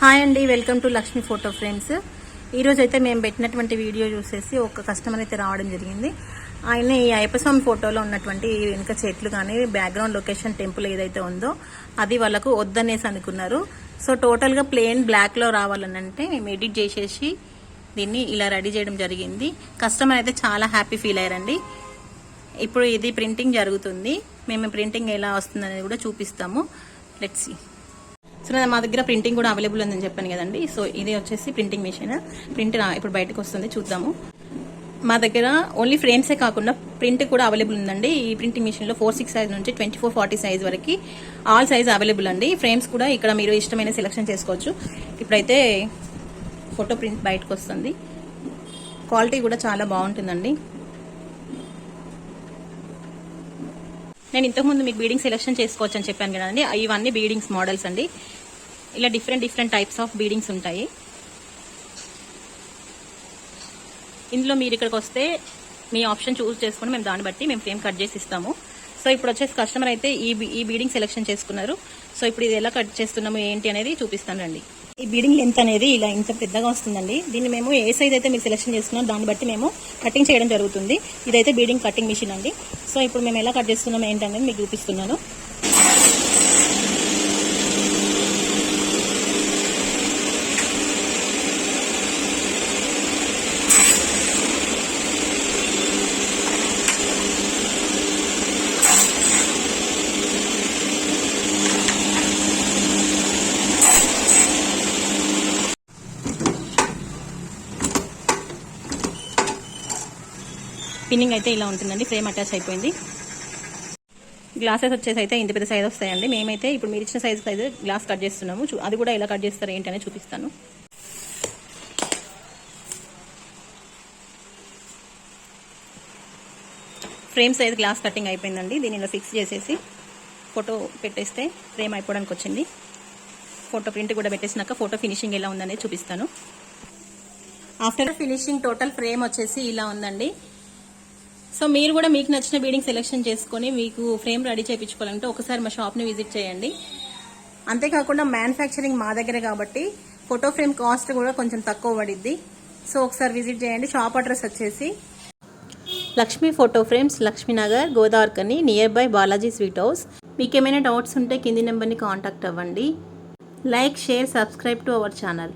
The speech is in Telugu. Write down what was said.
హాయ్ అండి, welcome to Lakshmi photo frames. ఈరోజు అయితే మేము పెట్టినటువంటి వీడియో చూసేసి ఒక కస్టమర్ అయితే రావడం జరిగింది. ఆయన ఈ అయ్యప్ప స్వామి ఫోటోలో ఉన్నటువంటి వెనుక చెట్లు కానీ బ్యాక్గ్రౌండ్ లొకేషన్ టెంపుల్ ఏదైతే ఉందో అది వాళ్ళకు వద్దనేసి అనుకున్నారు. సో టోటల్గా ప్లెయిన్ బ్లాక్లో రావాలని అంటే మేము ఎడిట్ చేసేసి దీన్ని ఇలా రెడీ చేయడం జరిగింది. కస్టమర్ అయితే చాలా హ్యాపీ ఫీల్ అయ్యారండి. ఇప్పుడు ఇది ప్రింటింగ్ జరుగుతుంది. మేము ప్రింటింగ్ ఎలా వస్తుందనేది కూడా చూపిస్తాము. Let's see. సో మా దగ్గర ప్రింటింగ్ కూడా అవైలబుల్ ఉందని చెప్పాను కదండి. సో ఇది వచ్చేసి ప్రింటింగ్ మెషిన్. ప్రింట్ ఇప్పుడు బయటకు వస్తుంది, చూద్దాము. మా దగ్గర ఓన్లీ ఫ్రేమ్సే కాకుండా ప్రింట్ కూడా అవైలబుల్ ఉందండి. ఈ ప్రింటింగ్ మెషిన్లో 4/6 సైజ్ నుంచి 24/40 సైజ్ వరకు ఆల్ సైజ్ అవైలబుల్ అండి. ఫ్రేమ్స్ కూడా ఇక్కడ మీరు ఇష్టమైన సెలెక్షన్ చేసుకోవచ్చు. ఇప్పుడైతే ఫోటో ప్రింట్ బయటకు వస్తుంది. క్వాలిటీ కూడా చాలా బాగుంటుందండి. నేను ఇంతకుముందు మీకు బీడింగ్ సెలెక్షన్ చేసుకోవచ్చు అని చెప్పాను కదండి. ఇవన్నీ బీడింగ్స్ మోడల్స్ అండి. ఇలా డిఫరెంట్ టైప్స్ ఆఫ్ బీడింగ్స్ ఉంటాయి. ఇందులో మీరు ఇక్కడికి వస్తే మీ ఆప్షన్ చూస్ చేసుకుని మేము దాన్ని బట్టి మేము ఫ్రేమ్ కట్ చేసి ఇస్తాము. సో ఇప్పుడు వచ్చేసి కస్టమర్ అయితే ఈ బీడింగ్ సెలెక్షన్ చేసుకున్నారు. సో ఇప్పుడు ఇది ఎలా కట్ చేస్తున్నాము ఏంటి అనేది చూపిస్తాను రండి. ఈ బీడింగ్ లెంత్ అనేది ఇలా ఇంత పెద్దగా వస్తుందండి. దీన్ని మేము ఏ సైజ్ అయితే మీరు సెలెక్షన్ చేసుకున్నారో దాన్ని బట్టి మేము కటింగ్ చేయడం జరుగుతుంది. ఇదైతే బీడింగ్ కటింగ్ మిషన్ అండి. సో ఇప్పుడు మేము ఎలా కట్ చేస్తున్నాము ఏంటనేది మీకు చూపిస్తున్నాను. పిన్నింగ్ అయితే ఇలా ఉంటుందండి. ఫ్రేమ్ అటాచ్ అయిపోయింది. గ్లాసెస్ వచ్చేసి అయితే ఇంత పెద్ద సైజ్ వస్తాయండి. మేమైతే ఇప్పుడు మీరు ఇచ్చిన సైజు గ్లాస్ కట్ చేస్తున్నాము. అది కూడా ఎలా కట్ చేస్తారు ఏంటనే చూపిస్తాను. ఫ్రేమ్ సైజ్ గ్లాస్ కటింగ్ అయిపోయిందండి. దీన్ని ఇలా ఫిక్స్ చేసేసి ఫోటో పెట్టేస్తే ఫ్రేమ్ అయిపోవడానికి వచ్చింది. ఫోటో ప్రింట్ కూడా పెట్టేసినాక ఫోటో ఫినిషింగ్ ఎలా ఉందనేది చూపిస్తాను. ఆఫ్టర్ ఫినిషింగ్ టోటల్ ఫ్రేమ్ వచ్చేసి ఇలా ఉందండి. సో మీరు కూడా మీకు నచ్చిన బీడింగ్ సెలెక్షన్ చేసుకుని మీకు ఫ్రేమ్ రెడీ చేయించుకోవాలంటే ఒకసారి మా షాప్ని విజిట్ చేయండి. అంతేకాకుండా మ్యానుఫ్యాక్చరింగ్ మా దగ్గరే కాబట్టి ఫోటో ఫ్రేమ్ కాస్ట్ కూడా కొంచెం తక్కువ పడిద్ది. సో ఒకసారి విజిట్ చేయండి. షాప్ అడ్రస్ వచ్చేసి Lakshmi photo frames, Lakshmi Nagar, Godavarikhani, near by Balaji sweet house. మీకు ఏమైనా డౌట్స్ ఉంటే కింది నెంబర్ని కాంటాక్ట్ అవ్వండి. Like, share, subscribe to our channel.